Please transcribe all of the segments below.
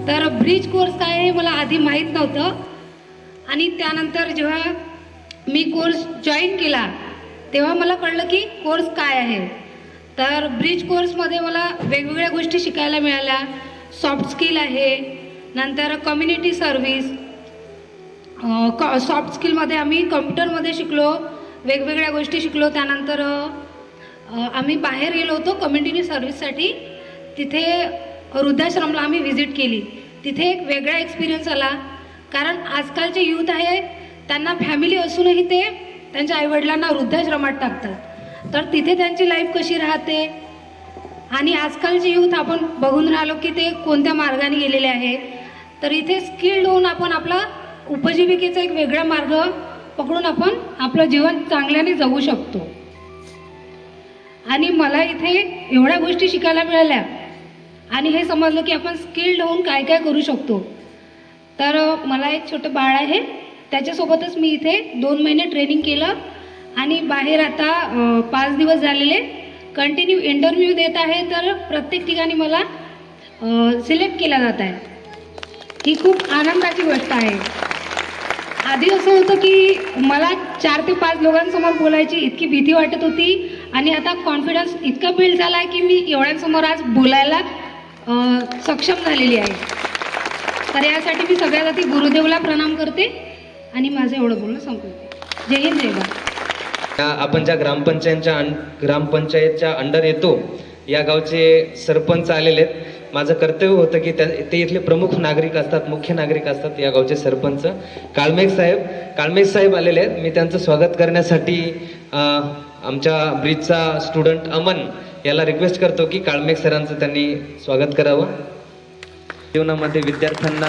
तर bridge course काय आहे मला आधी माहीत नव्हतं आणि त्यानंतर जेव्हा मी कोर्स जॉईन केला तेव्हा मला कळलं की कोर्स काय आहे. तर ब्रिज कोर्समध्ये मला वेगवेगळ्या गोष्टी शिकायला मिळाल्या. सॉफ्ट स्किल आहे, नंतर कम्युनिटी सर्व्हिस, सॉफ्ट स्किलमध्ये आम्ही कम्प्युटरमध्ये शिकलो, वेगवेगळ्या गोष्टी शिकलो. त्यानंतर आम्ही बाहेर गेलो होतो कम्युनिटी सर्व्हिससाठी. तिथे वृद्धाश्रमला आम्ही व्हिजिट केली. तिथे एक वेगळा एक्सपिरियन्स आला, कारण आजकालचे यूथ आहे त्यांना फॅमिली असूनही ते त्यांच्या आईवडिलांना वृद्धाश्रमात टाकतात. तर तिथे त्यांची लाईफ कशी राहते आणि आजकालचे यूथ आपण बघून राहिलो की ते कोणत्या मार्गाने गेलेले आहे. तर इथे स्किल्ड होऊन आपण आपला उपजीविकेचा एक वेगळा मार्ग पकडून आपण आपलं जीवन चांगल्याने जगू शकतो. आणि मला इथे एवढ्या गोष्टी शिकायला मिळाल्या आणि हे समजलं की आपण स्किल्ड होऊन काय काय करू शकतो. तर मला एक छोटं बाळ आहे, त्याच्यासोबतच मी इथे 2 महिने ट्रेनिंग केलं आणि बाहेर आता 5 दिवस झालेले कंटिन्यू इंटरव्ह्यू देत आहे. तर प्रत्येक ठिकाणी मला सिलेक्ट केला जात आहे. ही खूप आनंदाची गोष्ट आहे. आधी असं होतं की मला 4 ते 5 लोकांसमोर बोलायची इतकी भीती वाटत होती आणि आता कॉन्फिडन्स इतका बिल्ड झाला आहे की मी एवढ्यांसमोर आज बोलायला सक्षम झालेली आहे. तर यासाठी मी सगळ्यात आधी गुरुदेवला प्रणाम करते आणि माझं एवढं बोलणं संपवते. जय हिंद, जय भारत. आपण ज्या ग्रामपंचायतच्या अंडर येतो या गावचे सरपंच आलेले आहेत. माझं कर्तव्य होतं की ते इथले प्रमुख नागरिक असतात, मुख्य नागरिक असतात या गावचे सरपंच काळमेघ साहेब आलेले आहेत. मी त्यांचं स्वागत करण्यासाठी आमच्या ब्रिजचा स्टुडंट अमन याला रिक्वेस्ट करतो की काळमेघ सरांचं त्यांनी स्वागत करावं. जीवनामध्ये विद्यार्थ्यांना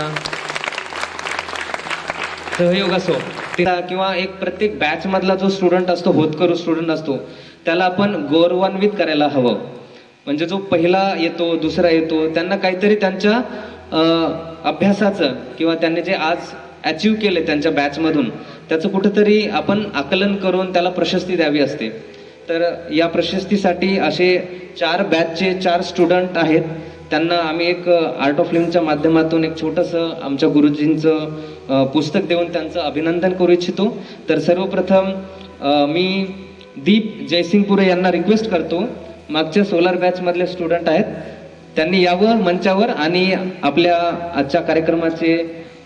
सहयोग असो किंवा एक प्रत्येक बॅच मधला जो स्टुडंट असतो, होतकरू स्टुडंट असतो, त्याला आपण गौरवान्वित करायला हवं. म्हणजे जो पहिला येतो, दुसरा येतो, त्यांना काहीतरी त्यांच्या अभ्यासाचं किंवा त्यांनी जे आज अचीव केले त्यांच्या बॅचमधून त्याचं कुठंतरी आपण आकलन करून त्याला प्रशस्ती द्यावी असते. तर या प्रशस्तीसाठी असे 4 बॅचचे 4 स्टुडंट आहेत. त्यांना आम्ही एक आर्ट ऑफ लिव्हिंगच्या माध्यमातून एक छोटंसं आमच्या गुरुजींचं पुस्तक देऊन त्यांचं अभिनंदन करू इच्छितो. तर सर्वप्रथम मी दीप जयसिंगपुरे यांना रिक्वेस्ट करतो, मागच्या सोलार बॅचमधले स्टुडंट आहेत, त्यांनी यावं मंचावर आणि आपल्या आजच्या कार्यक्रमाचे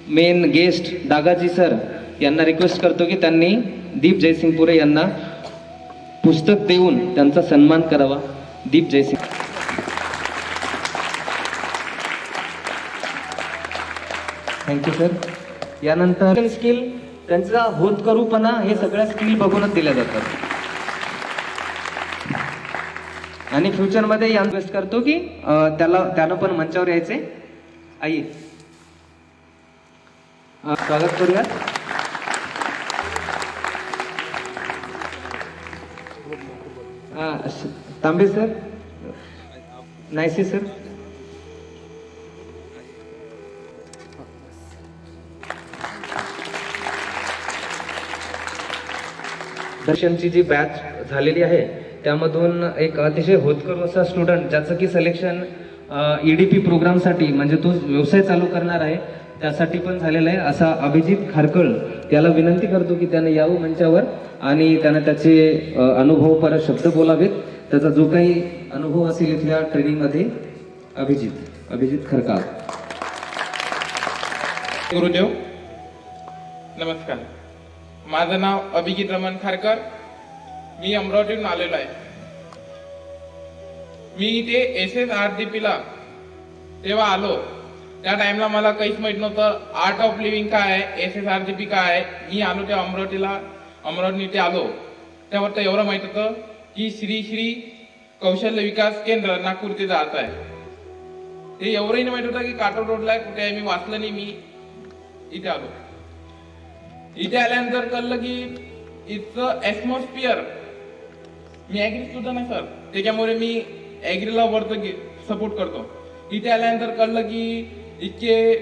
मेन गेस्ट डागाजी सर यांना रिक्वेस्ट करतो की त्यांनी दीप जयसिंगपुरे यांना पुस्तक देऊन त्यांचा सन्मान करावा. दीप जयसिंग. Thank you sir. यानंतर स्किल, त्यांचा होतकरूपणा, हे सगळ्या स्किल बघूनच दिल्या जातात. आणि फ्युचरमध्ये या इन्व्हेस्ट करतो की त्यानं पण मंचावर यायचे. आई स्वागत करूयात. तांबे सर, नायसे सर, दर्शनची जी बॅच झालेली आहे त्यामधून एक अतिशय होतकरू असा स्टुडंट ज्याचं की सिलेक्शन EDP प्रोग्रामसाठी म्हणजे तो व्यवसाय चालू करणार आहे त्यासाठी पण झालेला आहे असा अभिजित खारकळ त्याला विनंती करतो की त्याने यावं मंचावर आणि त्याने त्याचे अनुभव परत शब्द बोलावेत. त्याचा जो काही अनुभव असेल इथल्या ट्रेनिंगमध्ये अभिजित खरकाळ. गुरुदेव नमस्कार. माझं नाव अभिजित रमण खारकर. मी अमरावतीहून आलेलो आहे. मी इथे SSRDP ला तेव्हा आलो त्या टाइमला मला काहीच माहित नव्हतं आर्ट ऑफ लिव्हिंग काय आहे, SSRDP काय आहे. मी आलो तेव्हा अमरावती इथे आलो तेव्हा तर एवढं माहित होतं की श्री कौशल्य विकास केंद्र नागपूर ते जात आहे. ते एवढंही नाही माहित होतं की काटोल रोडला कुठे आहे. मी वाचलं नाही. मी इथे आलो. इथे आल्यानंतर कळलं की इथचं ऍटमॉस्फिअर, मी ऍग्री स्टुडंट आहे सर, त्याच्यामुळे मी ऍग्रीला वरतं सपोर्ट करतो. इथे आल्यानंतर कळलं की इतके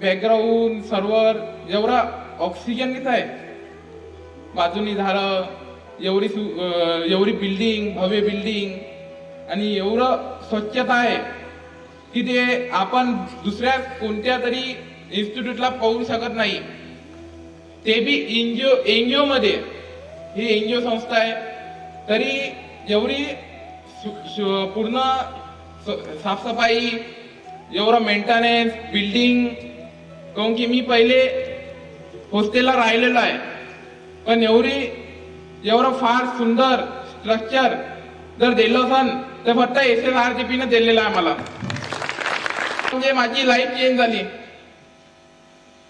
बॅकग्राऊंड सर्व्हर एवढा ऑक्सिजन घेत आहे, बाजूनी झाडं, एवढी बिल्डिंग, भव्य बिल्डिंग आणि एवढं स्वच्छता आहे की ते आपण दुसऱ्या कोणत्या तरी इन्स्टिट्यूटला पाहू शकत नाही. ते बी एनजीओ मध्ये, ही एनजीओ संस्था आहे तरी एवढी पूर्ण साफसफाई, एवढं मेंटेनन्स, बिल्डिंग. काऊन की मी पहिले हॉस्टेलला राहिलेलो आहे पण एवढं फार सुंदर स्ट्रक्चर जर दिलं असन तर फक्त SSRDP ने दिलेलं आहे मला. म्हणजे माझी लाईफ चेंज झाली.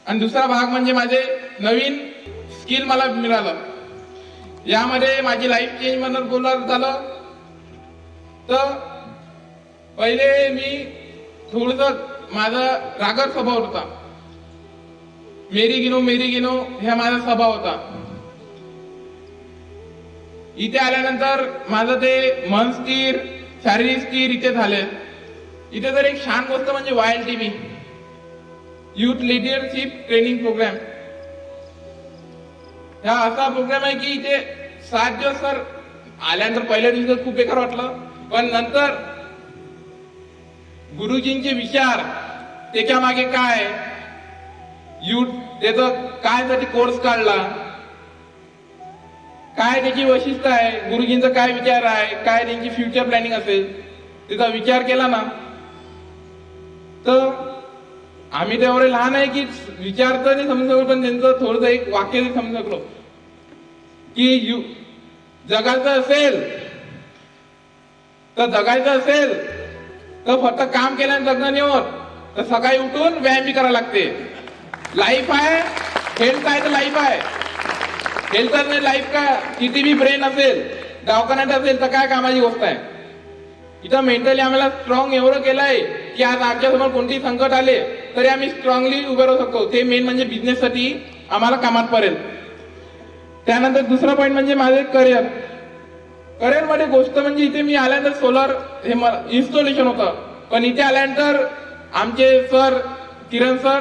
आणि दुसरा भाग म्हणजे माझे नवीन स्किल मला मिळालं. यामध्ये माझी लाईफ चेंज म्हणून बोलायला झालं तर पहिले मी थोडस माझा रागट स्वभाव होता. मेरी गिनो हा माझा स्वभाव होता. इथे आल्यानंतर माझं ते मन स्थिर, शारीरिक स्थिर इथे झाले. इथे तर एक छान गोष्ट म्हणजे YLTV youth leadership training programme. हा असा प्रोग्राम आहे की इथे 7 दिवस सर आल्यानंतर पहिल्या दिवशी खूप बेकार वाटलं पण नंतर गुरुजींचे विचार, त्याच्या मागे काय यूथ त्याचं काय साठी कोर्स काढला, काय त्याची वैशिष्ट्य आहे, गुरुजींचा काय विचार आहे, काय त्यांची फ्युचर प्लॅनिंग असेल त्याचा विचार केला ना तर आम्ही तेवढे लहान आहे की विचार तर नाही समजू शकलो पण त्यांचं थोडंसं एक वाक्य समजू शकलो की जगायचं असेल तर फक्त काम केल्याने जगणं नाही होत, तर सकाळी उठून व्यायाम बी करायला लागते. लाईफ आहे, हेल्थ आहे तर लाईफ आहे. हेल्थच नाही लाईफ का, किती बी ब्रेन असेल, दवाखान्यात असेल तर काय कामाची गोष्ट आहे. इथं मेंटली आम्हाला स्ट्रॉंग एवढं केलंय की आज आमच्यासमोर कोणतेही संकट आले तरी आम्ही स्ट्रॉंगली उभे राहू शकतो. ते मेन म्हणजे बिझनेस साठी आम्हाला कामात पडेल. त्यानंतर दुसरा पॉईंट म्हणजे माझे करिअर मध्ये गोष्ट म्हणजे इथे मी आल्यानंतर सोलर हे इन्स्टॉलेशन होतं पण इथे आल्यानंतर आमचे सर किरण सर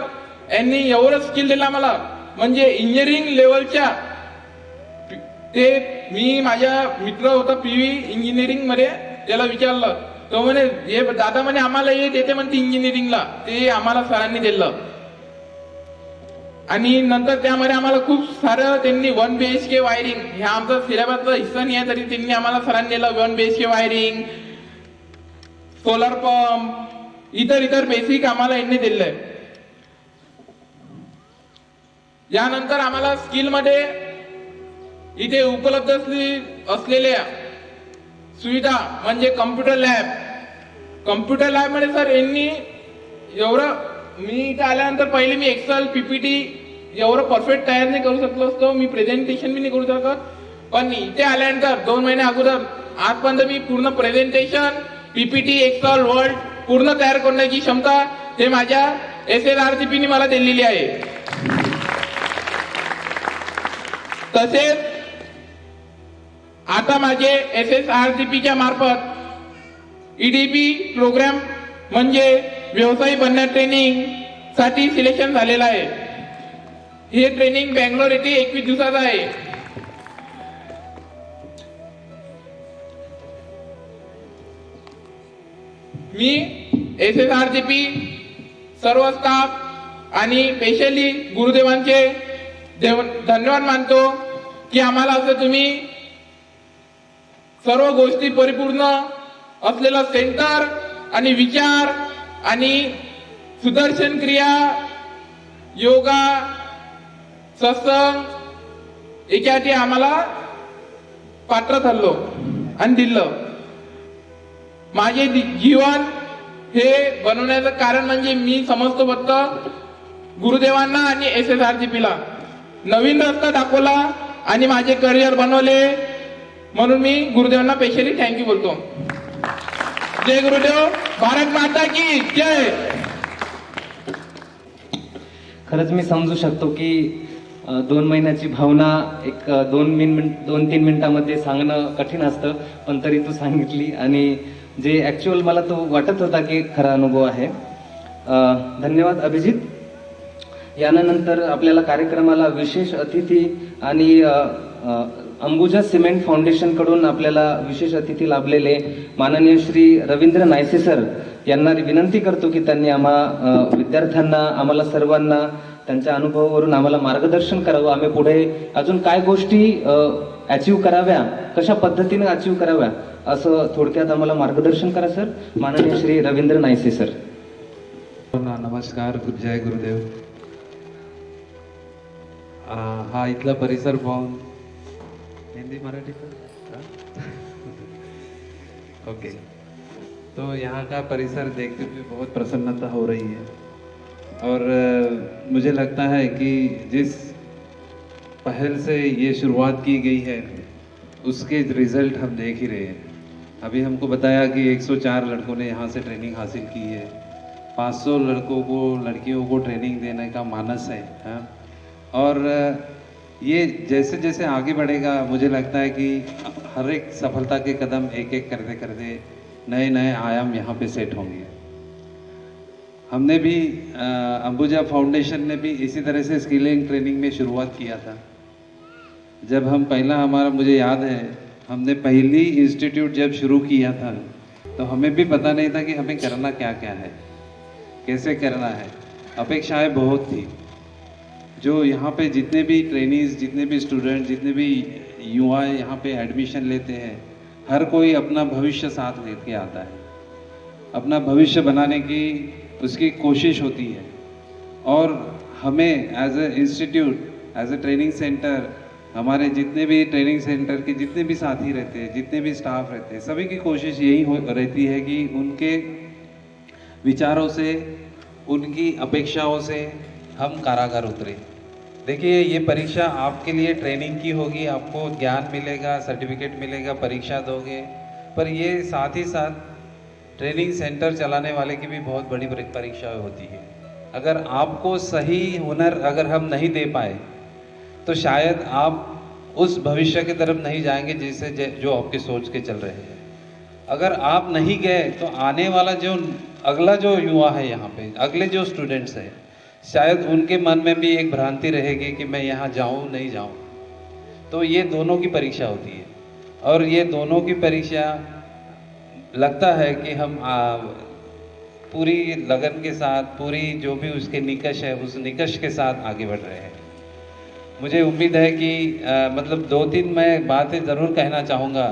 यांनी एवढं स्किल दिला मला म्हणजे इंजिनिअरिंग लेवलच्या. ते मी माझ्या मित्र होता PV इंजिनिअरिंग मध्ये, त्याला विचारलं तो म्हणे हे दादा म्हणे आम्हाला हे देते म्हणते इंजिनिअरिंगला, ते आम्हाला सरांनी दिलं. आणि नंतर त्यामध्ये आम्हाला खूप सारं त्यांनी 1 BHK वायरिंग, ह्या आमचा सिलेबसचा हिस्सा नाही आहे तरी त्यांनी आम्हाला सरांनी दिलं 1 BHK वायरिंग, सोलर पंप, इतर बेसिक आम्हाला यांनी दिलंय. यानंतर आम्हाला स्किल मध्ये इथे उपलब्ध असलेल्या सुविधा म्हणजे कम्प्युटर लॅब मध्ये सर यांनी एवढं, मी इथे आल्यानंतर पहिले मी एक्सेल PPT एवढं परफेक्ट तयार नाही करू शकलो असतो, मी प्रेझेंटेशन बी नाही करू शकत. पण इथे आल्यानंतर 2 महिने अगोदर आजपर्यंत मी पूर्ण प्रेझेंटेशन, PPT, एक्सेल, वर्ड पूर्ण तयार करण्याची क्षमता ते माझ्या SSRDP ने मला दिलेली आहे. तसेच आता माझे SSRDPच्या मार्फत EDP प्रोग्राम म्हणजे व्यवसायी बनण्या ट्रेनिंग साठी सिलेक्शन झालेलं आहे. हे ट्रेनिंग बँगलोर येथे 21 दिवसाचं आहे. मी SSRGP सर्व स्टाफ आणि स्पेशली गुरुदेवांचे धन्यवाद मानतो की आम्हाला असं तुम्ही सर्व गोष्टी परिपूर्ण असलेलं सेंटर आणि विचार आणि सुदर्शन क्रिया, योगा, सत्संग याच्यासाठी आम्हाला पात्र ठरलो आणि दिलं. माझे जीवन हे बनवण्याचं कारण म्हणजे मी समजतो फक्त गुरुदेवांना आणि SSRGP ला नवीन रस्ता दाखवला आणि माझे करिअर बनवले, म्हणून मी गुरुदेवांना स्पेशली थँक्यू बोलतो. जय गुरुदेव, भारत माता की जय. खरंच मी समजू शकतो की 2 महिन्याची भावना एक 2-3 मिनिटामध्ये सांगणं कठीण असतं, पण तरी तू सांगितली आणि जे ॲक्च्युअल मला तो वाटत होता की खरा अनुभव आहे. धन्यवाद अभिजित. यानंतर आपल्याला कार्यक्रमाला विशेष अतिथी आणि अंबुजा सिमेंट फाउंडेशन कडून आपल्याला विशेष अतिथी लाभलेले माननीय श्री रवींद्र नायसे सर यांना विनंती करतो की त्यांनी विद्यार्थ्यांना, आम्हाला सर्वांना त्यांच्या अनुभवावरून आम्हाला मार्गदर्शन करावं. आम्ही पुढे अजून काय गोष्टी अचीव कराव्या, कशा पद्धतीने अचीव कराव्या, असं थोडक्यात आम्हाला मार्गदर्शन करा सर. माननीय श्री रवींद्र नायसे सर. नमस्कार, जय गुरुदेव. हा इथला परिसर पाहून हिंदी मराठी ओके, तो यहाँ का परिसर देखते हुए बहुत प्रसन्नता हो रही है और मुझे लगता है कि जिस पहल से ये शुरुआत की गई है उसके रिजल्ट हम देख ही रहे हैं. अभी हमको बताया कि 104 लड़कों ने यहाँ से ट्रेनिंग हासिल की है. 500 लड़कियों को ट्रेनिंग देने का मानस है, हाँ? और ये जैसे जैसे आगे बढ़ेगा मुझे लगता है कि हर एक सफलता के कदम एक एक करते करते नए नए आयाम यहाँ पे सेट होंगे. हमने भी अंबुजा फाउंडेशन ने भी इसी तरह से स्किलिंग ट्रेनिंग में शुरुआत किया था. जब हम मुझे याद है, हमने पहली इंस्टीट्यूट जब शुरू किया था तो हमें भी पता नहीं था कि हमें करना क्या क्या है, कैसे करना है. अपेक्षाएं बहुत थी. जो यहाँ पे जितने भी ट्रेनीज, जितने भी स्टूडेंट, जितने भी युवा यहाँ पे एडमिशन लेते हैं, हर कोई अपना भविष्य साथ लेके आता है. अपना भविष्य बनाने की उसकी कोशिश होती है और हमें as a institute, as a training centre, हमारे जितने भी ट्रेनिंग सेंटर के जितने भी साथी रहते हैं, जितने भी स्टाफ रहते हैं, सभी की कोशिश यही रहती है कि उनके विचारों से, उनकी अपेक्षाओं से हम कारागार उतरे. देखिए, ये परीक्षा आपके लिए ट्रेनिंग की होगी, आपको ज्ञान मिलेगा, सर्टिफिकेट मिलेगा, परीक्षा दोगे, पर ये साथ ही साथ ट्रेनिंग सेंटर चलाने वाले की भी बहुत बड़ी परीक्षा होती है. अगर आपको सही हुनर अगर हम नहीं दे पाए तो शायद आप उस भविष्य की तरफ नहीं जाएंगे जिससे जो आपके सोच के चल रहे हैं. अगर आप नहीं गए तो आने वाला अगला जो युवा है यहाँ पे, अगले जो स्टूडेंट्स हैं, शायद उनके मन में भी एक भ्रांति रहेगी कि मैं यहाँ जाऊँ नहीं जाऊँ. तो ये दोनों की परीक्षा होती है और ये दोनों की परीक्षा लगता है कि हम पूरी लगन के साथ, पूरी जो भी उसके निकष है उस निकष के साथ आगे बढ़ रहे हैं. मुझे उम्मीद है कि मतलब 2-3 मैं बातें ज़रूर कहना चाहूँगा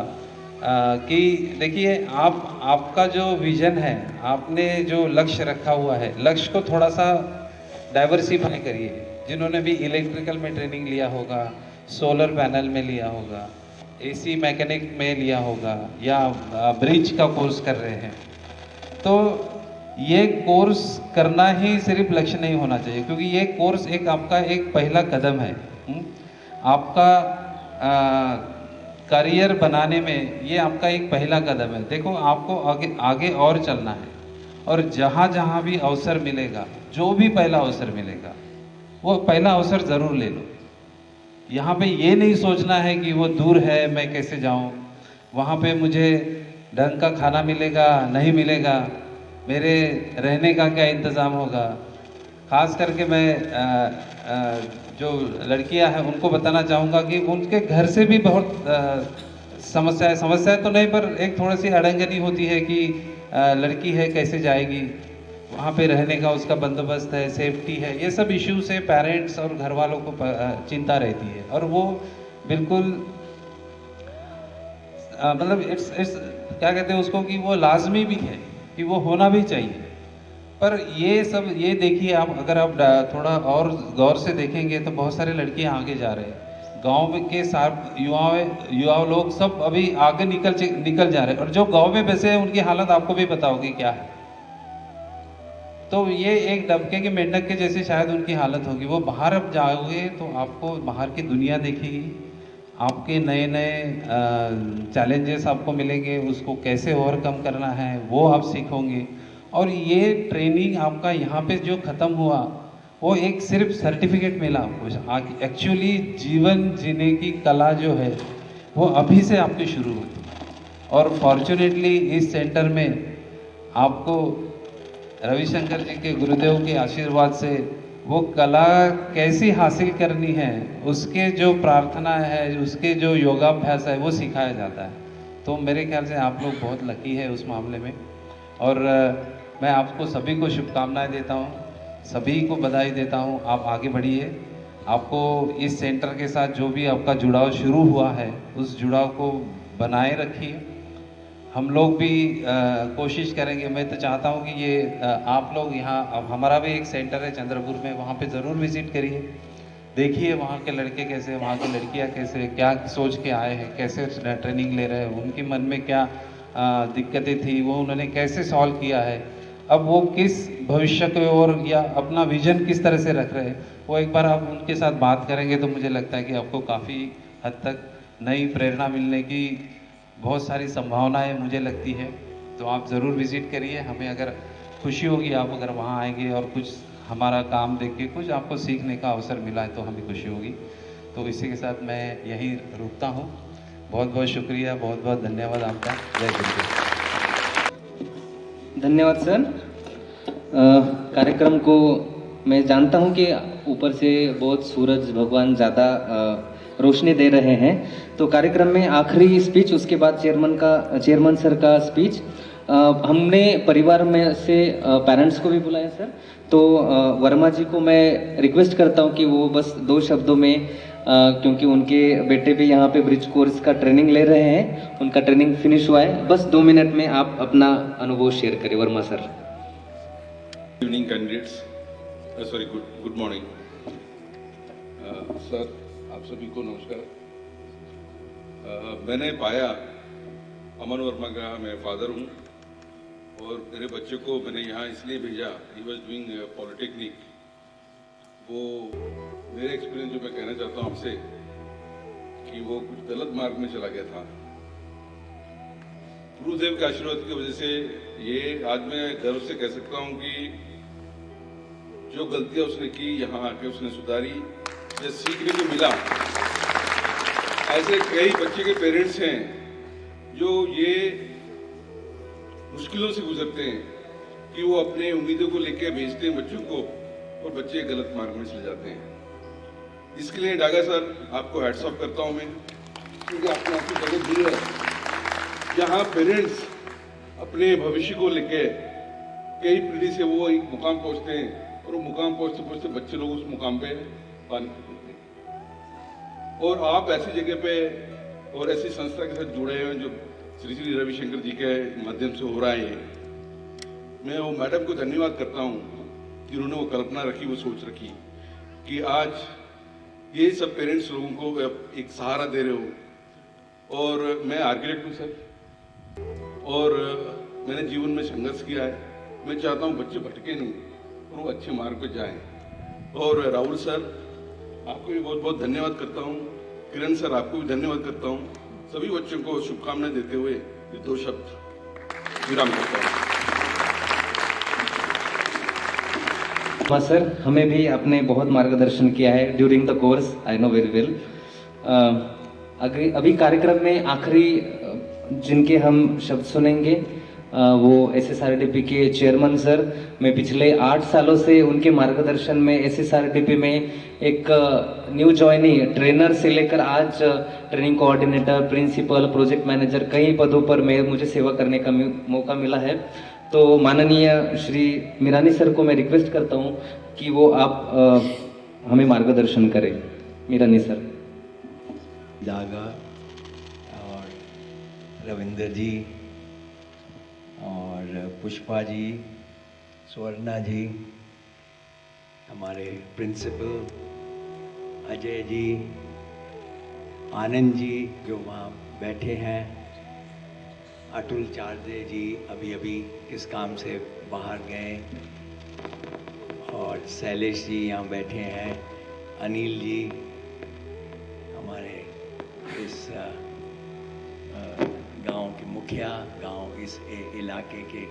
कि देखिए, आपका जो विज़न है, आपने जो लक्ष्य रखा हुआ है, लक्ष्य को थोड़ा सा डाइवर्सिफाई करिए. जिन्होंने भी इलेक्ट्रिकल में ट्रेनिंग लिया होगा, सोलर पैनल में लिया होगा, एसी मैकेनिक में लिया होगा या ब्रिज का कोर्स कर रहे हैं, तो ये कोर्स करना ही सिर्फ लक्ष्य नहीं होना चाहिए, क्योंकि ये कोर्स आपका एक पहला कदम है. आपका करियर बनाने में ये आपका एक पहला कदम है. देखो, आपको आगे और चलना है और जहाँ जहाँ भी अवसर मिलेगा, जो भी पहला अवसर मिलेगा, वो पहला अवसर ज़रूर ले लो. यहाँ पे ये नहीं सोचना है कि वो दूर है, मैं कैसे जाऊँ, वहाँ पे मुझे ढंग का खाना मिलेगा नहीं मिलेगा, मेरे रहने का क्या इंतज़ाम होगा. खास करके मैं जो लड़कियां हैं उनको बताना चाहूँगा कि उनके घर से भी बहुत समस्या तो नहीं, पर एक थोड़ी सी अड़ंगनी होती है कि लड़की है कैसे जाएगी, वहाँ पे रहने का उसका बंदोबस्त है, सेफ्टी है, ये सब इश्यू से पेरेंट्स और घर वालों को चिंता रहती है। और वो बिल्कुल मतलब इट्स क्या कहते हैं उसको कि वो लाजमी भी है कि वो होना भी चाहिए। पर ये देखिए आप, अगर आप थोड़ा और गौर से देखेंगे तो बहुत सारे लड़कियां आगे जा रहे हैं। गांव के साथ युवा लोग सब अभी आगे निकल जा रहे हैं, और जो गांव में बसे हैं उनकी हालत आपको भी पता होगी क्या है। तो ये एक डबके के मेंढक के जैसे शायद उनकी हालत होगी। वो बाहर अब जाओगे तो आपको बाहर की दुनिया दिखेगी, आपके नए नए चैलेंजेस आपको मिलेंगे, उसको कैसे ओवरकम करना है वो आप सीखोगे। और ये ट्रेनिंग आपका यहाँ पे जो ख़त्म हुआ वो एक सिर्फ सर्टिफिकेट मिला आपको, एक्चुअली जीवन जीने की कला जो है वो अभी से आपकी शुरू होती। और फॉर्चुनेटली इस सेंटर में आपको रविशंकर जी के गुरुदेव के आशीर्वाद से वो कला कैसी हासिल करनी है, उसके जो प्रार्थना है, उसके जो योगाभ्यास है वो सिखाया जाता है। तो मेरे ख्याल से आप लोग बहुत लकी है उस मामले में। और मैं आपको सभी को शुभकामनाएं देता हूँ, सभी को बधाई देता हूँ। आप आगे बढ़िए, आपको इस सेंटर के साथ जो भी आपका जुड़ाव शुरू हुआ है उस जुड़ाव को बनाए रखिए। हम लोग भी कोशिश करेंगे। मैं तो चाहता हूँ कि ये आप लोग यहाँ, अब हमारा भी एक सेंटर है चंद्रपुर में, वहाँ पे ज़रूर विज़िट करिए, देखिए वहाँ के लड़के कैसे, वहाँ की लड़कियाँ कैसे, क्या सोच के आए हैं, कैसे ट्रेनिंग ले रहे हैं, उनके मन में क्या दिक्कतें थी, वो उन्होंने कैसे सॉल्व किया है, अब वो किस भविष्य की ओर या अपना विजन किस तरह से रख रहे हैं। वो एक बार आप उनके साथ बात करेंगे तो मुझे लगता है कि आपको काफ़ी हद तक नई प्रेरणा मिलने की बहुत सारी संभावनाएं मुझे लगती है। तो आप ज़रूर विज़िट करिए, हमें अगर खुशी होगी आप अगर वहाँ आएंगे और कुछ हमारा काम देख के कुछ आपको सीखने का अवसर मिला है तो हमें खुशी होगी। तो इसी के साथ मैं यहीं रुकता हूँ। बहुत बहुत शुक्रिया, बहुत बहुत धन्यवाद आपका। जय गुरुदेव। धन्यवाद सर। कार्यक्रम को मैं जानता हूँ कि ऊपर से बहुत सूरज भगवान ज़्यादा रोशनी दे रहे हैं, तो कार्यक्रम में आखिरी स्पीच, उसके बाद चेयरमैन सर का स्पीच। हमने परिवार में से पेरेंट्स को भी बुलाया सर, तो वर्मा जी को मैं रिक्वेस्ट करता हूँ कि वो बस 2 शब्दों में, क्योंकि उनके बेटे भी यहाँ पे ब्रिज कोर्स का ट्रेनिंग ले रहे हैं, उनका ट्रेनिंग फिनिश हुआ है, बस 2 मिनट में आप अपना अनुभव शेयर करें Verma sir. Evening candidates, sorry good morning sir, आप सभी को नमस्कार। मैंने पाया अमन वर्मा का मैं फादर हूँ और मेरे बच्चे को मैंने यहाँ इसलिए भेजा, ही वॉज डूइंग पॉलिटेक्निक। वो मेरे एक्सपीरियंस जो मैं कहना चाहता हूँ आपसे कि वो कुछ गलत मार्ग में चला गया था। गुरुदेव के आशीर्वाद की वजह से ये आज मैं गर्व से कह सकता हूँ कि जो गलतियां उसने की यहाँ आके उसने सुधारी, जो सीखने को मिला। ऐसे कई बच्चे के पेरेंट्स हैं जो ये मुश्किलों से गुजरते हैं कि वो अपने उम्मीदों को लेकर भेजते हैं बच्चों को और बच्चे गलत मार्ग में चले जाते हैं। इसके लिए डागा सर आपको हैट्स ऑफ करता हूं मैं, क्योंकि आपने आपकी जगह दी है जहाँ पेरेंट्स अपने भविष्य को लेकर कई पीढ़ी से वो एक मुकाम पहुंचते हैं और वो मुकाम पहुंचते पहुंचते बच्चे लोग उस मुकाम पे पानी करते हैं। और आप ऐसी जगह पे और ऐसी संस्था के साथ जुड़े हुए हैं जो श्री श्री रविशंकर जी के माध्यम से हो रहा है। मैं वो मैडम को धन्यवाद करता हूँ जिन्होंने वो कल्पना रखी, वो सोच रखी कि आज ये सब पेरेंट्स लोगों को एक सहारा दे रहे हो। और मैं आर्किटेक्ट हूँ सर और मैंने जीवन में संघर्ष किया है। मैं चाहता हूँ बच्चे भटके नहीं और वो अच्छे मार्ग पे जाएं। और राहुल सर आपको भी बहुत बहुत धन्यवाद करता हूँ, किरण सर आपको भी धन्यवाद करता हूँ। सभी बच्चों को शुभकामनाएं देते हुए ये 2 शब्द विराम करता हूँ। हाँ सर, हमें भी आपने बहुत मार्गदर्शन किया है during the course, I know very well. अभी कार्यक्रम में आखिरी जिनके हम शब्द सुनेंगे वो SSRDP के चेयरमैन सर, मैं पिछले 8 सालों से उनके मार्गदर्शन में SSRDP में एक न्यू ज्वाइनी ट्रेनर से लेकर आज training coordinator, principal, project manager, कई पदों पर मुझे सेवा करने का मौका मिला है। तो माननीय श्री मीरानी सर को मैं रिक्वेस्ट करता हूँ कि वो आप हमें मार्गदर्शन करें। मीरानी सर। दागा और रविंद्र जी और पुष्पा जी, स्वर्णा जी, हमारे प्रिंसिपल अजय जी, आनंद जी जो वहाँ बैठे हैं, अतुल चारदे जी अभी अभी किस काम से बाहर गए, और शैलेश जी यहाँ बैठे हैं, अनिल जी हमारे इस गांव के मुखिया, गांव इस इलाके के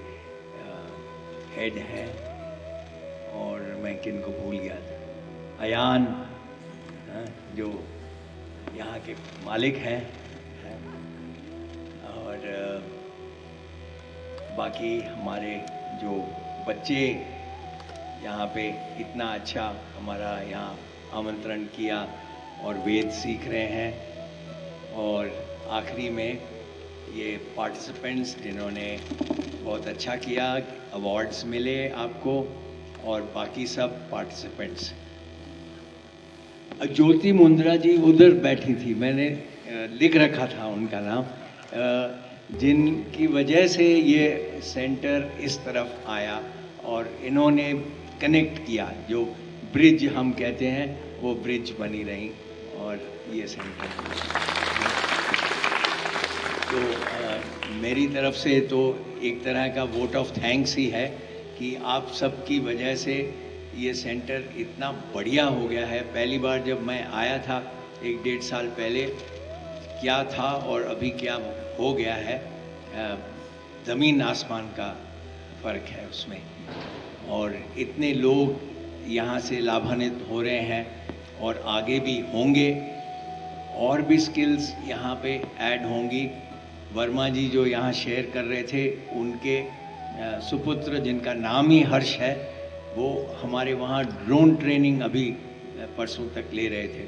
हेड हैं, और मैं किन को भूल गया था, अयान जो यहाँ के मालिक हैं, और बाकी हमारे जो बच्चे यहाँ पे इतना अच्छा हमारा यहाँ आमंत्रण किया और वेद सीख रहे हैं, और आखिरी में ये पार्टिसिपेंट्स जिन्होंने बहुत अच्छा किया, अवार्ड्स मिले आपको, और बाकी सब पार्टिसिपेंट्स। ज्योति मुंद्रा जी उधर बैठी थी, मैंने लिख रखा था उनका नाम, जिनकी वजह से ये सेंटर इस तरफ आया और इन्होंने कनेक्ट किया, जो ब्रिज हम कहते हैं वो ब्रिज बनी रही और ये सेंटर। तो मेरी तरफ से तो एक तरह का वोट ऑफ थैंक्स ही है कि आप सबकी वजह से ये सेंटर इतना बढ़िया हो गया है। पहली बार जब मैं आया था 1-1.5 साल पहले, क्या था और अभी क्या हो गया है, ज़मीन आसमान का फ़र्क है उसमें, और इतने लोग यहाँ से लाभान्वित हो रहे हैं और आगे भी होंगे, और भी स्किल्स यहाँ पे ऐड होंगी। वर्मा जी जो यहाँ शेयर कर रहे थे, उनके सुपुत्र जिनका नाम ही हर्ष है, वो हमारे वहाँ ड्रोन ट्रेनिंग अभी परसों तक ले रहे थे।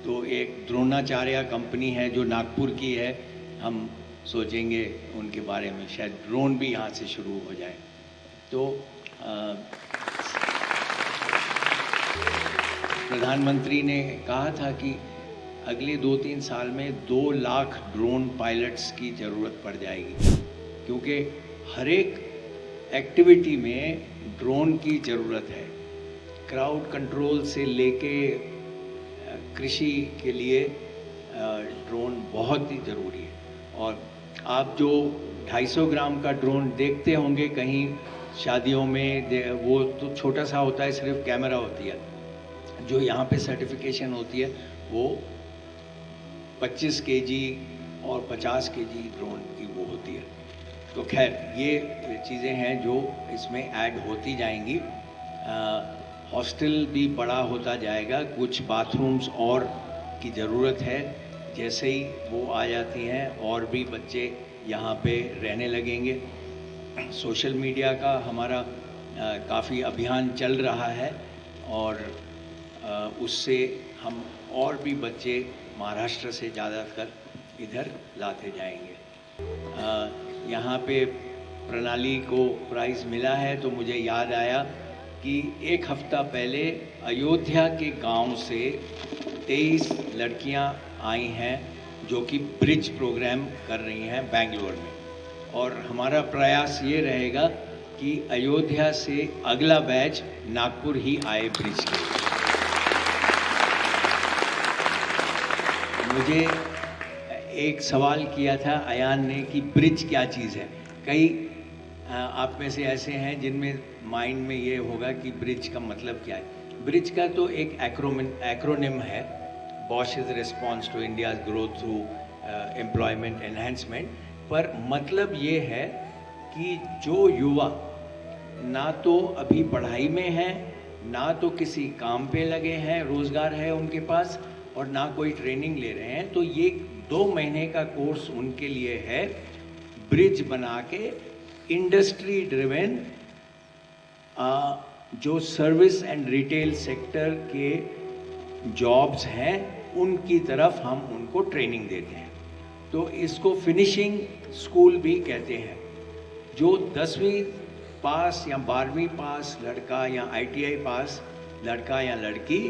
तो एक द्रोणाचार्य कंपनी है जो नागपुर की है, हम सोचेंगे उनके बारे में, शायद ड्रोन भी यहाँ से शुरू हो जाए। तो प्रधानमंत्री ने कहा था कि अगले 2-3 साल में 2 लाख ड्रोन पायलट्स की ज़रूरत पड़ जाएगी, क्योंकि हर एक एक्टिविटी में ड्रोन की ज़रूरत है। क्राउड कंट्रोल से लेके कृषि के लिए ड्रोन बहुत ही ज़रूरी है। और आप जो 250 ग्राम का ड्रोन देखते होंगे कहीं शादियों में, वो तो छोटा सा होता है, सिर्फ कैमरा होती है। जो यहाँ पे सर्टिफिकेशन होती है वो 25 केजी और 50 केजी ड्रोन की वो होती है। तो खैर ये चीज़ें हैं जो इसमें ऐड होती जाएंगी। हॉस्टल भी बड़ा होता जाएगा, कुछ बाथरूम्स और की ज़रूरत है। जैसे ही वो आ जाती हैं और भी बच्चे यहाँ पे रहने लगेंगे। सोशल मीडिया का हमारा काफ़ी अभियान चल रहा है, और उससे हम और भी बच्चे महाराष्ट्र से ज़्यादातर इधर लाते जाएंगे। यहाँ पे प्रणाली को प्राइज़ मिला है, तो मुझे याद आया कि 1 हफ्ता पहले अयोध्या के गांव से 23 लड़कियां आई हैं जो कि ब्रिज प्रोग्राम कर रही हैं बेंगलोर में, और हमारा प्रयास ये रहेगा कि अयोध्या से अगला बैच नागपुर ही आए ब्रिज के। मुझे एक सवाल किया था अयान ने कि ब्रिज क्या चीज़ है। कई आप में से ऐसे हैं जिनमें माइंड में ये होगा कि ब्रिज का मतलब क्या है। ब्रिज का तो एक एक्रोनिम है, Bosch is response to India's growth through employment enhancement. पर मतलब ये है कि जो युवा ना तो अभी पढ़ाई में है, ना तो किसी काम पे लगे हैं, रोज़गार है उनके पास, और ना कोई ट्रेनिंग ले रहे हैं, तो ये 2 महीने का कोर्स उनके लिए है। ब्रिज बना के इंडस्ट्री ड्रिवेन जो सर्विस एंड रिटेल सेक्टर के जॉब्स हैं उनकी तरफ हम उनको ट्रेनिंग देते हैं। तो इसको फिनिशिंग स्कूल भी कहते हैं। जो 10वीं पास या 12वीं पास लड़का या ITI पास लड़का या लड़की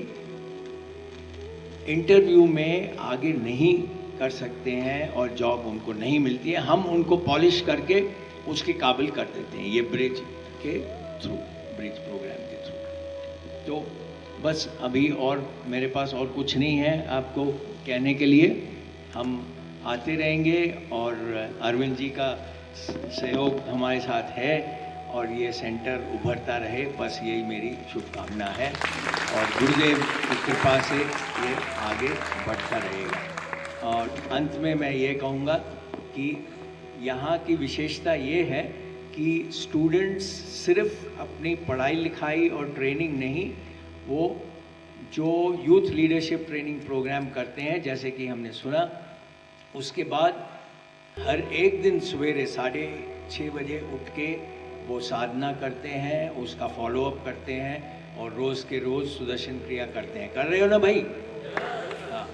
इंटरव्यू में आगे नहीं कर सकते हैं और जॉब उनको नहीं मिलती है, हम उनको पॉलिश करके उसके काबिल कर देते हैं, ये ब्रिज के थ्रू, ब्रिज प्रोग्राम के थ्रू। तो बस अभी और मेरे पास और कुछ नहीं है आपको कहने के लिए। हम आते रहेंगे और अरविंद जी का सहयोग हमारे साथ है और ये सेंटर उभरता रहे, बस यही मेरी शुभकामना है और गुरुदेव की कृपा से ये आगे बढ़ता रहेगा। और अंत में मैं ये कहूँगा कि यहाँ की विशेषता ये है कि स्टूडेंट्स सिर्फ अपनी पढ़ाई लिखाई और ट्रेनिंग नहीं, वो जो यूथ लीडरशिप ट्रेनिंग प्रोग्राम करते हैं जैसे कि हमने सुना, उसके बाद हर एक दिन सवेरे 6:30 बजे उठ के वो साधना करते हैं, उसका फॉलो अप करते हैं और रोज़ के रोज़ सुदर्शन क्रिया करते हैं। कर रहे हो ना भाई? हाँ,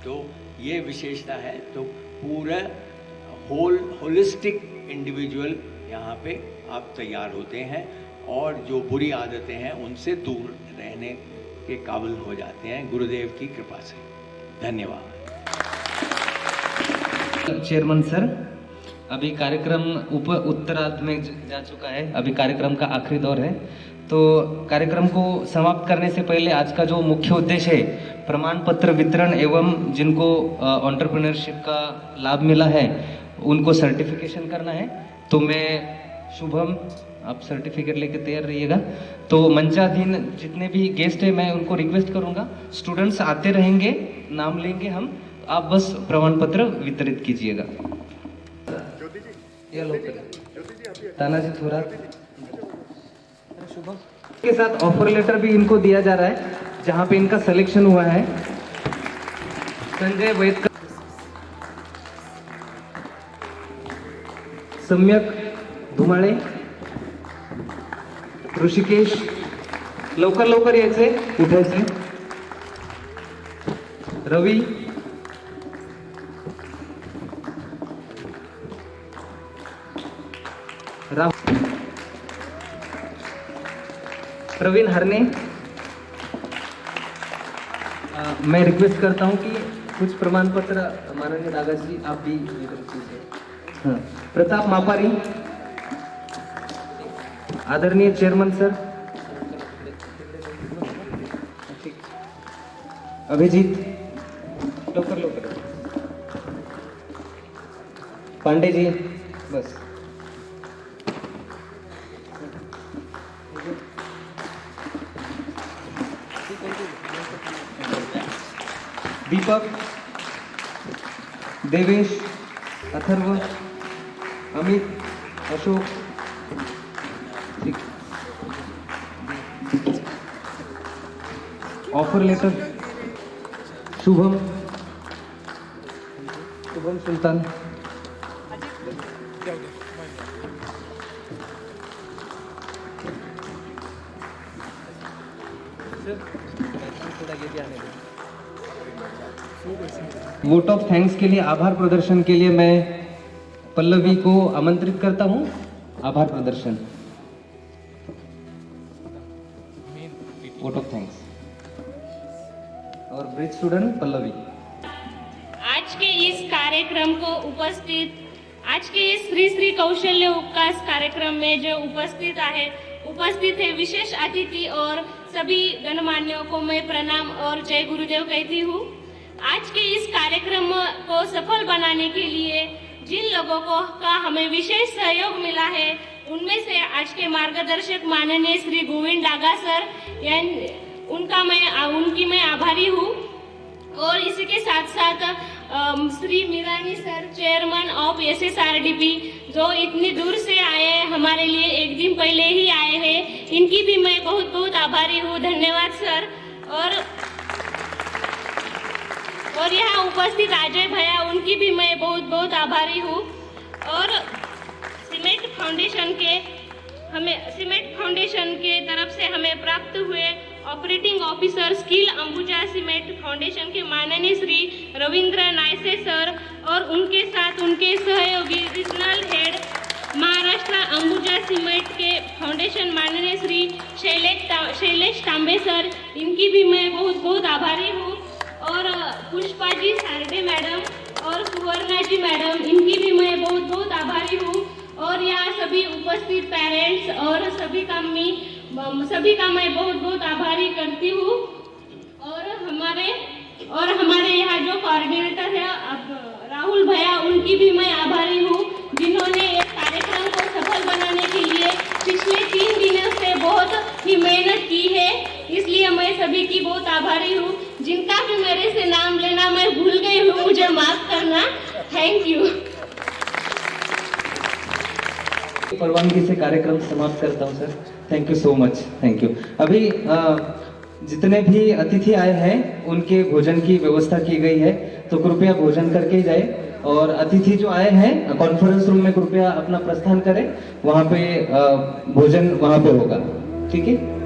तो ये विशेषता है। तो पूरा होलिस्टिक इंडिविजुअल यहाँ पे आप तैयार होते हैं और जो बुरी आदतें हैं उनसे दूर रहने के काबिल हो जाते हैं गुरुदेव की कृपा से। धन्यवाद। चेयरमैन सर, अभी कार्यक्रम उत्तरार्ध में जा चुका है, अभी कार्यक्रम का आखिरी दौर है। तो कार्यक्रम को समाप्त करने से पहले आज का जो मुख्य उद्देश्य है प्रमाण पत्र वितरण एवं जिनको एंटरप्रेन्योरशिप का लाभ मिला है उनको सर्टिफिकेशन करना है। तो मैं शुभम, आप सर्टिफिकेट लेके तैयार रहिएगा। तो मंचाधीन जितने भी गेस्ट हैं मैं उनको रिक्वेस्ट करूंगा, स्टूडेंट्स आते रहेंगे, नाम लेंगे हम, आप बस प्रमाण पत्र वितरित कीजिएगा। तानाजी थोरात शुभम के साथ ऑफर लेटर भी इनको दिया जा रहा है जहां पे इनका सिलेक्शन हुआ है। संजय वैद, सम्यक धुमाळे, ऋषिकेश, लवकर लवकर यायचे, उठायचे, रवी, राम, प्रवीण हरने। मैं रिक्वेस्ट करता हूं कि कुछ प्रमाण पत्र माननीय दादा जी आप भी वितरित कीजिए। हाँ, प्रताप मापारी, आदरणीय चेयरमैन सर, अभिजीत, लवकर लवकर, पांडे जी, बस दीपक, देवेश, अथर्व, अमित, अशोक, ठीक। Offer letter Shubham Sultan, vote of thanks के लिए, आभार प्रदर्शन के लिए मैं पल्लवी को आमंत्रित करता हूं। आभार प्रदर्शन, वोट ऑफ थैंक्स और ब्रिज स्टूडेंट पल्लवी। आज के इस कार्यक्रम को आज के इस श्री श्री कौशल्य उपकास कार्यक्रम में जो उपस्थित है विशेष अतिथि और सभी गणमान्यों को मैं प्रणाम और जय गुरुदेव कहती हूँ। आज के इस कार्यक्रम को सफल बनाने के लिए जिन लोगों का हमें विशेष सहयोग मिला है उनमें से आज के मार्गदर्शक माननीय श्री गोविंद डागा सर, उनकी मैं आभारी हूँ। और इसी के साथ साथ Shri Mirani sir, chairman of SSRDP, जो इतनी दूर से आए हैं, हमारे लिए एक दिन पहले ही आए हैं, इनकी भी मैं बहुत बहुत आभारी हूँ। धन्यवाद सर। और यहाँ उपस्थित अजय भैया, उनकी भी मैं बहुत बहुत आभारी हूँ। और सीमेंट फाउंडेशन के तरफ से हमें प्राप्त हुए operating officer skill Ambuja cement foundation के माननीय श्री रविंद्र नायसे सर और उनके साथ उनके सहयोगी regional head Maharashtra Ambuja cement के फाउंडेशन माननीय श्री शैलेश तांबे सर, इनकी भी मैं बहुत बहुत आभारी हूँ। और पुष्पा जी सारडे मैडम और सुवर्णा जी मैडम, इनकी भी मैं बहुत बहुत आभारी हूँ। और यहाँ सभी उपस्थित पेरेंट्स और सभी का मैं बहुत बहुत आभारी करती हूँ। और हमारे यहाँ जो कोऑर्डिनेटर है राहुल भैया, उनकी भी मैं आभारी हूँ, जिन्होंने एक कार्यक्रम को सफल बनाने के लिए पिछले 3 दिनों से बहुत ही मेहनत की है। इसलिए मैं सभी की बहुत आभारी हूँ। जिनका भी मेरे से नाम लेना मैं भूल गई हूँ, मुझे माफ करना। Thank you. परवानगी से कार्यक्रम समाप्त करता हूँ sir. Thank you so much. Thank you. अभी जितने भी अतिथि आए हैं उनके भोजन की व्यवस्था की गई है, तो कृपया भोजन करके जाए। और अतिथि जो आए हैं कॉन्फ्रेंस रूम में कृपया अपना प्रस्थान करें, वहाँ पे भोजन वहाँ पे होगा। ठीक है।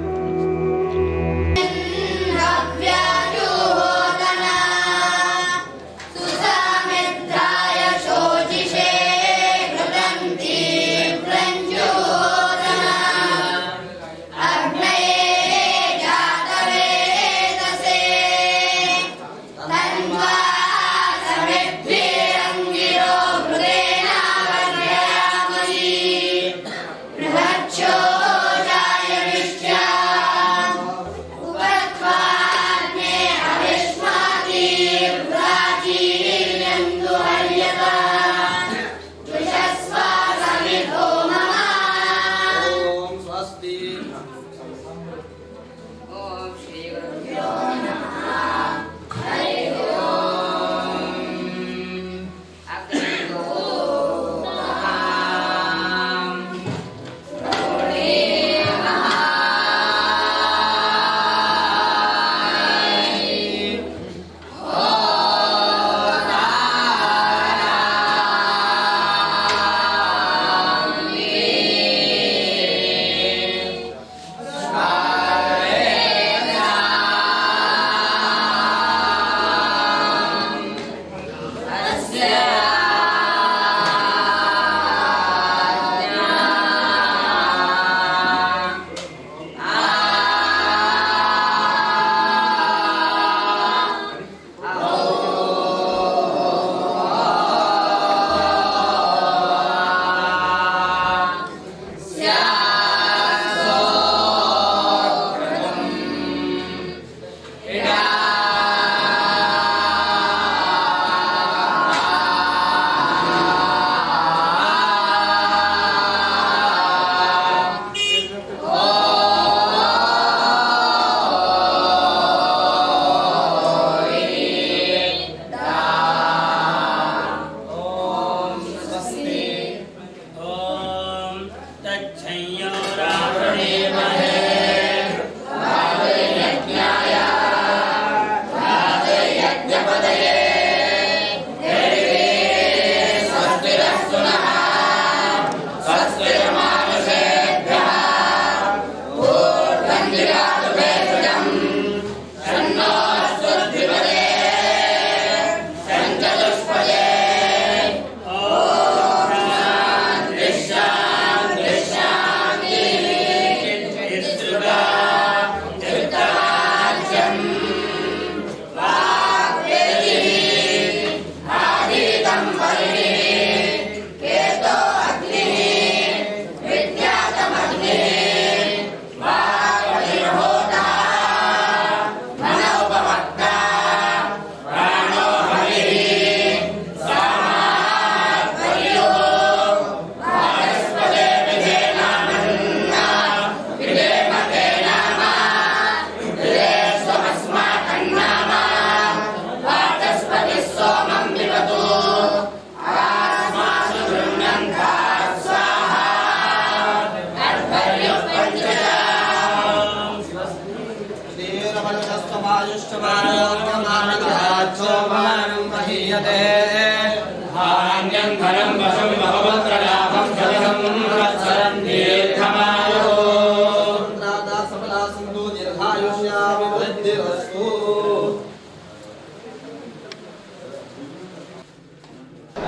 धान्यं धनं वशं भगवत्र लाभं शतसं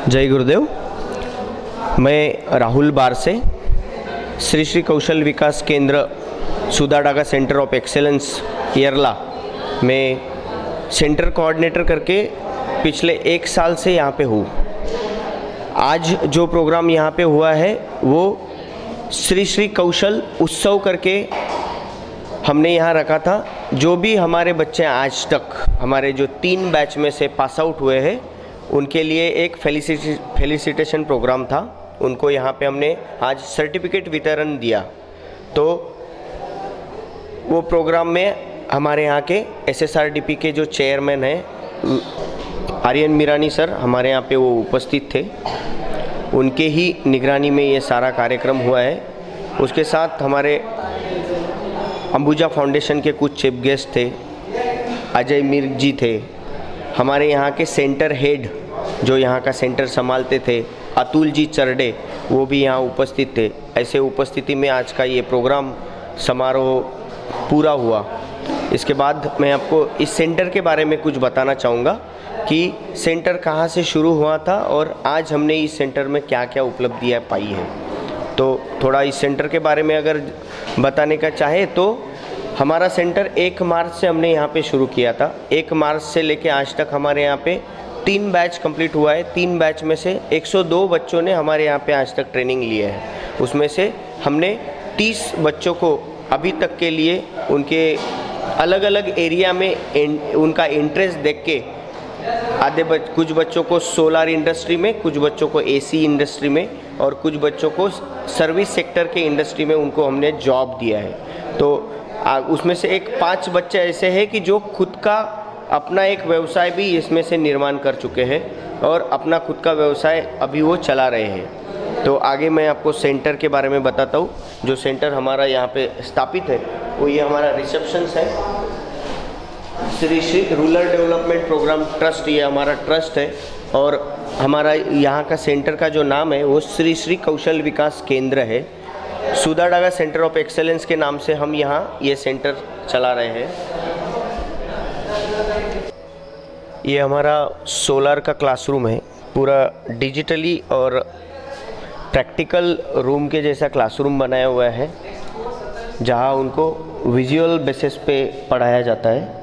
जय गुरुदेव। मैं राहुल बारसे, श्री श्री कौशल विकास केंद्र सुदाडागा सेंटर ऑफ एक्सेलेंस येरला में सेंटर कोऑर्डिनेटर करके पिछले 1 साल से यहाँ पे हूँ। आज जो प्रोग्राम यहाँ पे हुआ है वो श्री श्री कौशल उत्सव करके हमने यहाँ रखा था। जो भी हमारे बच्चे आज तक हमारे जो 3 बैच में से पास आउट हुए हैं उनके लिए एक फेलिसिटेशन प्रोग्राम था। उनको यहाँ पे हमने आज सर्टिफिकेट वितरण दिया। तो वो प्रोग्राम में हमारे यहाँ के SSRDP के जो चेयरमैन हैं आर्यन मीरानी सर हमारे यहाँ पे वो उपस्थित थे। उनके ही निगरानी में ये सारा कार्यक्रम हुआ है। उसके साथ हमारे अंबुजा फाउंडेशन के कुछ चीफ गेस्ट थे, अजय मीर जी थे, हमारे यहाँ के सेंटर हेड जो यहाँ का सेंटर संभालते थे अतुल जी चरडे वो भी यहाँ उपस्थित थे। ऐसे उपस्थिति में आज का ये प्रोग्राम समारोह पूरा हुआ। इसके बाद मैं आपको इस सेंटर के बारे में कुछ बताना चाहूँगा कि सेंटर कहाँ से शुरू हुआ था और आज हमने इस सेंटर में क्या क्या उपलब्धियाँ पाई हैं। तो थोड़ा इस सेंटर के बारे में अगर बताने का चाहे तो हमारा सेंटर 1 मार्च से हमने यहाँ पे शुरू किया था। 1 मार्च से लेके आज तक हमारे यहाँ पे 3 बैच कंप्लीट हुआ है। 3 बैच में से 102 बच्चों ने हमारे यहाँ पे आज तक ट्रेनिंग लिया है। उसमें से हमने 30 बच्चों को अभी तक के लिए उनके अलग अलग एरिया में उनका इंटरेस्ट देख के कुछ बच्चों को सोलार इंडस्ट्री में, कुछ बच्चों को AC इंडस्ट्री में और कुछ बच्चों को सर्विस सेक्टर के इंडस्ट्री में उनको हमने जॉब दिया है। तो उसमें से एक 5 बच्चे ऐसे हैं कि जो खुद का अपना एक व्यवसाय भी इसमें से निर्माण कर चुके हैं और अपना खुद का व्यवसाय अभी वो चला रहे हैं। तो आगे मैं आपको सेंटर के बारे में बताता हूँ। जो सेंटर हमारा यहाँ पे स्थापित है वो ये हमारा रिसेप्शंस है। Shri Shri rural development programme trust ये हमारा ट्रस्ट है और हमारा यहाँ का सेंटर का जो नाम है वो श्री श्री कौशल विकास केंद्र है। सुदाडागा सेंटर ऑफ एक्सेलेंस के नाम से हम यहाँ ये सेंटर चला रहे हैं। ये हमारा सोलार का क्लासरूम है, पूरा डिजिटली और प्रैक्टिकल रूम के जैसा क्लासरूम बनाया हुआ है जहाँ उनको विजुअल बेसिस पे पढ़ाया जाता है।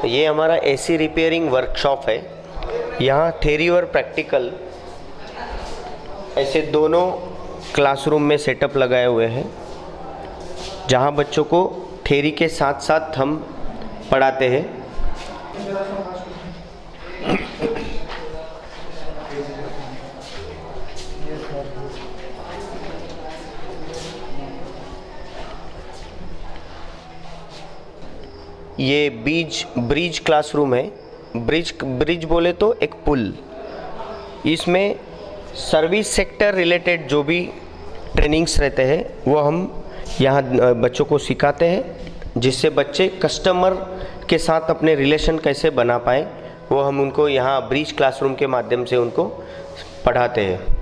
ये हमारा AC रिपेयरिंग वर्कशॉप है। यहाँ थ्योरी और प्रैक्टिकल ऐसे दोनों क्लासरूम में सेटअप लगाए हुए हैं जहाँ बच्चों को थ्योरी के साथ साथ हम पढ़ाते हैं। ये ब्रिज क्लासरूम है। ब्रिज बोले तो एक पुल। इसमें सर्विस सेक्टर रिलेटेड जो भी ट्रेनिंग्स रहते हैं वो हम यहाँ बच्चों को सिखाते हैं, जिससे बच्चे कस्टमर के साथ अपने रिलेशन कैसे बना पाए वो हम उनको यहाँ ब्रिज क्लासरूम के माध्यम से उनको पढ़ाते हैं।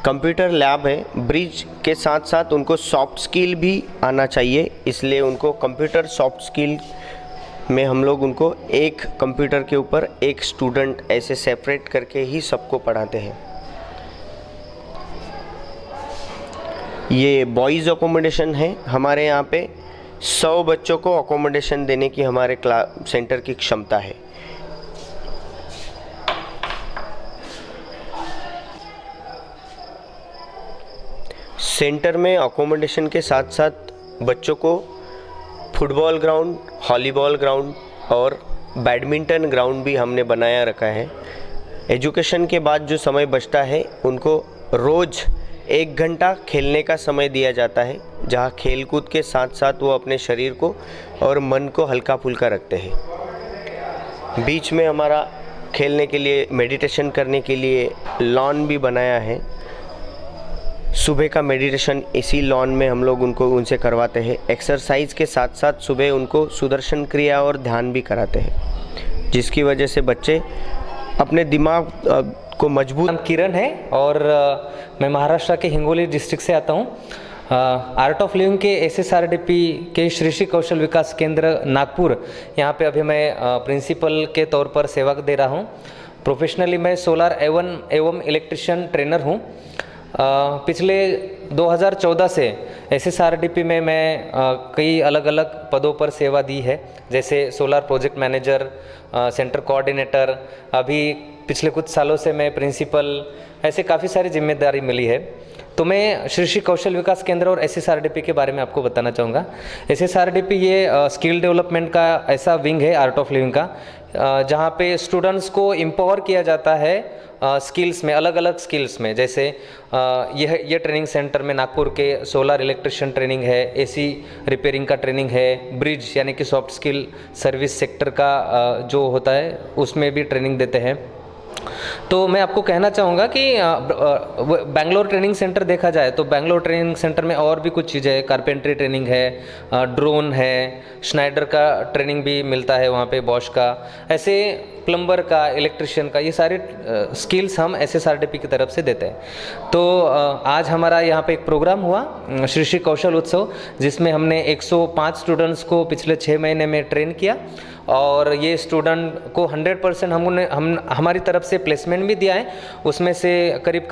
कंप्यूटर लैब है। ब्रिज के साथ साथ उनको सॉफ्ट स्किल भी आना चाहिए, इसलिए उनको कंप्यूटर सॉफ्ट स्किल में हम लोग उनको एक कंप्यूटर के ऊपर एक स्टूडेंट ऐसे सेपरेट करके ही सबको पढ़ाते हैं। ये बॉयज़ अकोमोडेशन है। हमारे यहाँ पे 100 बच्चों को अकोमोडेशन देने की हमारे सेंटर की क्षमता है। सेंटर में अकोमोडेशन के साथ साथ बच्चों को फुटबॉल ग्राउंड, वॉलीबॉल ग्राउंड और बैडमिंटन ग्राउंड भी हमने बनाया रखा है। एजुकेशन के बाद जो समय बचता है उनको रोज़ 1 घंटा खेलने का समय दिया जाता है, जहाँ खेलकूद के साथ साथ वो अपने शरीर को और मन को हल्का फुल्का रखते हैं। बीच में हमारा खेलने के लिए, मेडिटेशन करने के लिए लॉन भी बनाया है। सुबह का मेडिटेशन इसी लॉन में हम लोग उनसे करवाते हैं। एक्सरसाइज के साथ साथ सुबह उनको सुदर्शन क्रिया और ध्यान भी कराते हैं, जिसकी वजह से बच्चे अपने दिमाग को मजबूत। नाम किरण है और मैं महाराष्ट्र के हिंगोली डिस्ट्रिक्ट से आता हूँ। आर्ट ऑफ लिविंग के SSRDP के श्री श्री कौशल विकास केंद्र नागपुर, यहाँ पे अभी मैं प्रिंसिपल के तौर पर सेवा दे रहा हूँ। प्रोफेशनली मैं सोलर एवं इलेक्ट्रिशियन ट्रेनर हूँ। पिछले 2014 से SSRDP में मैं कई अलग अलग पदों पर सेवा दी है, जैसे solar project manager, centre coordinator, अभी पिछले कुछ सालों से मैं प्रिंसिपल, ऐसे काफ़ी सारी जिम्मेदारी मिली है। तो मैं श्री श्री कौशल विकास केंद्र और SSRDP के बारे में आपको बताना चाहूँगा। SSRDP ये स्किल डेवलपमेंट का ऐसा विंग है आर्ट ऑफ लिविंग का, जहाँ पे स्टूडेंट्स को एम्पावर किया जाता है स्किल्स में, अलग अलग स्किल्स में। जैसे ये ट्रेनिंग सेंटर में नागपुर के सोलर इलेक्ट्रिशियन ट्रेनिंग है, AC रिपेयरिंग का ट्रेनिंग है, ब्रिज यानी कि सॉफ्ट स्किल सर्विस सेक्टर का जो होता है उसमें भी ट्रेनिंग देते हैं। तो मैं आपको कहना चाहूँगा कि बैंगलोर ट्रेनिंग सेंटर देखा जाए तो बैंगलोर ट्रेनिंग सेंटर में और भी कुछ चीज़ें है, कारपेंट्री ट्रेनिंग है, ड्रोन है, स्नाइडर का ट्रेनिंग भी मिलता है वहाँ पे, बॉश का, ऐसे प्लम्बर का, इलेक्ट्रिशियन का, ये सारे स्किल्स हम SSRDP की तरफ से देते हैं। तो आज हमारा यहाँ पे एक प्रोग्राम हुआ श्री श्री कौशल उत्सव, जिसमें हमने 105 स्टूडेंट्स को पिछले 6 महीने में ट्रेन किया और ये स्टूडेंट को 100% हमारी तरफ से प्लेसमेंट भी दिया है। उसमें से करीब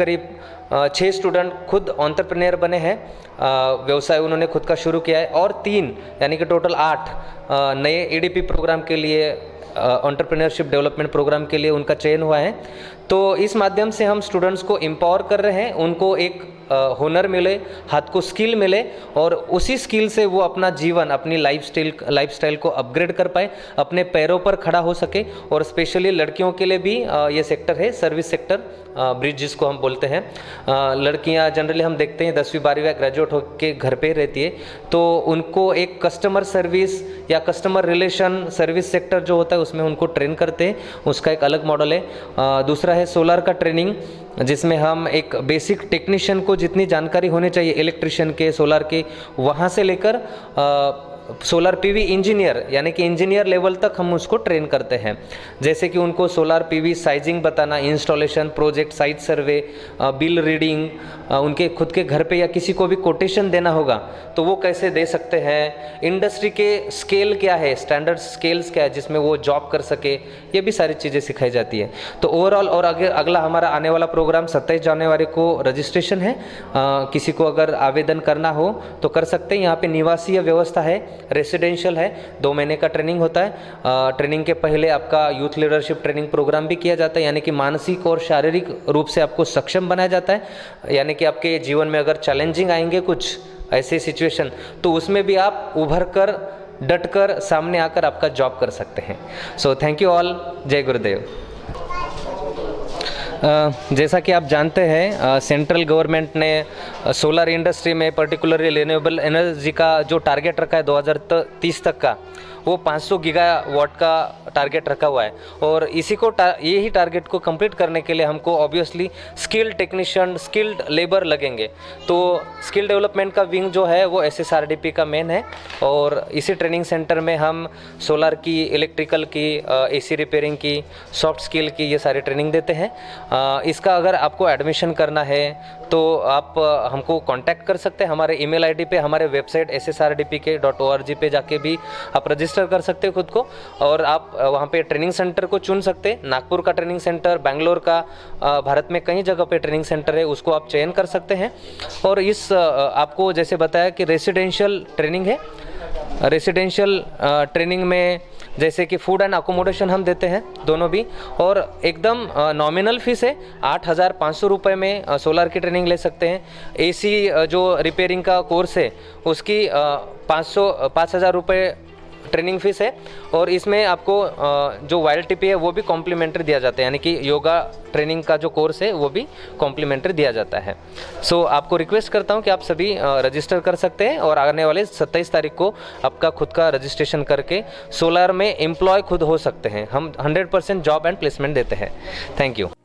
6 स्टूडेंट खुद एंटरप्रेन्योर बने हैं, व्यवसाय उन्होंने खुद का शुरू किया है, और 3 यानी कि टोटल 8 नए EDP प्रोग्राम के लिए, एंटरप्रेन्योरशिप डेवलपमेंट प्रोग्राम के लिए उनका चयन हुआ है। तो इस माध्यम से हम स्टूडेंट्स को एम्पावर कर रहे हैं, उनको एक हुनर मिले, हाथ को स्किल मिले और उसी स्किल से वो अपना जीवन, अपनी लाइफस्टाइल को अपग्रेड कर पाए, अपने पैरों पर खड़ा हो सके। और स्पेशली लड़कियों के लिए भी ये सेक्टर है, सर्विस सेक्टर, ब्रिज जिसको हम बोलते हैं। लड़कियां जनरली हम देखते हैं 10वीं 12वीं ग्रेजुएट होकर घर पे रहती है, तो उनको एक कस्टमर सर्विस या कस्टमर रिलेशन सर्विस सेक्टर जो होता है उसमें उनको ट्रेन करते हैं, उसका एक अलग मॉडल है। दूसरा है सोलर का ट्रेनिंग, जिसमें हम एक बेसिक टेक्नीशियन को जितनी जानकारी होनी चाहिए इलेक्ट्रिशियन के, सोलर के, वहाँ से लेकर सोलर PV इंजीनियर यानी कि इंजीनियर लेवल तक हम उसको ट्रेन करते हैं। जैसे कि उनको सोलर PV साइजिंग बताना, इंस्टॉलेशन, प्रोजेक्ट साइट सर्वे, बिल रीडिंग, उनके खुद के घर पे या किसी को भी कोटेशन देना होगा तो वो कैसे दे सकते हैं, इंडस्ट्री के स्केल क्या है, स्टैंडर्ड स्केल्स क्या है जिसमें वो जॉब कर सके, ये भी सारी चीज़ें सिखाई जाती है। तो ओवरऑल और अगला हमारा आने वाला प्रोग्राम 27 जनवरी को रजिस्ट्रेशन है। किसी को अगर आवेदन करना हो तो कर सकते हैं। यहाँ पे निवासीय व्यवस्था है, रेसिडेंशियल है, 2 महीने का ट्रेनिंग होता है। ट्रेनिंग के पहले आपका यूथ लीडरशिप ट्रेनिंग प्रोग्राम भी किया जाता है, यानी कि मानसिक और शारीरिक रूप से आपको सक्षम बनाया जाता है। यानी कि आपके जीवन में अगर चैलेंजिंग आएंगे कुछ ऐसे सिचुएशन, तो उसमें भी आप उभर कर, डट कर, सामने आकर आपका जॉब कर सकते हैं। सो थैंक यू ऑल, जय गुरुदेव। जैसा कि आप जानते हैं, सेंट्रल गवर्नमेंट ने सोलर इंडस्ट्री में पर्टिकुलरली रिन्यूएबल एनर्जी का जो टारगेट रखा है 2030 तक का, वो 500 गीगावाट का टारगेट रखा हुआ है। और इसी को यही टारगेट को कंप्लीट करने के लिए हमको obviously skilled technician, skilled labour लगेंगे। तो स्किल डेवलपमेंट का विंग जो है वो SSRDP का मेन है, और इसी ट्रेनिंग सेंटर में हम सोलर की, इलेक्ट्रिकल की, AC रिपेयरिंग की, सॉफ्ट स्किल की, ये सारी ट्रेनिंग देते हैं। इसका अगर आपको एडमिशन करना है तो आप हमको कांटेक्ट कर सकते हैं हमारे ईमेल आईडी पे, हमारे वेबसाइट ssrdp.org पे जाके भी आप रजिस्टर कर सकते हैं खुद को, और आप वहाँ पे ट्रेनिंग सेंटर को चुन सकते हैं। नागपुर का ट्रेनिंग सेंटर, बेंगलोर का, भारत में कई जगह पे ट्रेनिंग सेंटर है, उसको आप चयन कर सकते हैं। और इस आपको जैसे बताया कि रेसिडेंशियल ट्रेनिंग है, रेसिडेंशियल ट्रेनिंग में जैसे कि फूड एंड अकोमोडेशन हम देते हैं दोनों भी, और एकदम नॉमिनल फीस है, 8,500 रुपये में सोलर की ट्रेनिंग ले सकते हैं। AC जो रिपेयरिंग का कोर्स है उसकी 5,000 रुपये ट्रेनिंग फीस है, और इसमें आपको जो YLTP है वो भी कॉम्प्लीमेंट्री दिया जाता है, यानी कि योगा ट्रेनिंग का जो कोर्स है वो भी कॉम्प्लीमेंट्री दिया जाता है। सो आपको रिक्वेस्ट करता हूँ कि आप सभी रजिस्टर कर सकते हैं, और आने वाले 27 तारीख को आपका खुद का रजिस्ट्रेशन करके सोलर में एम्प्लॉय खुद हो सकते हैं। हम 100% जॉब एंड प्लेसमेंट देते हैं। Thank you.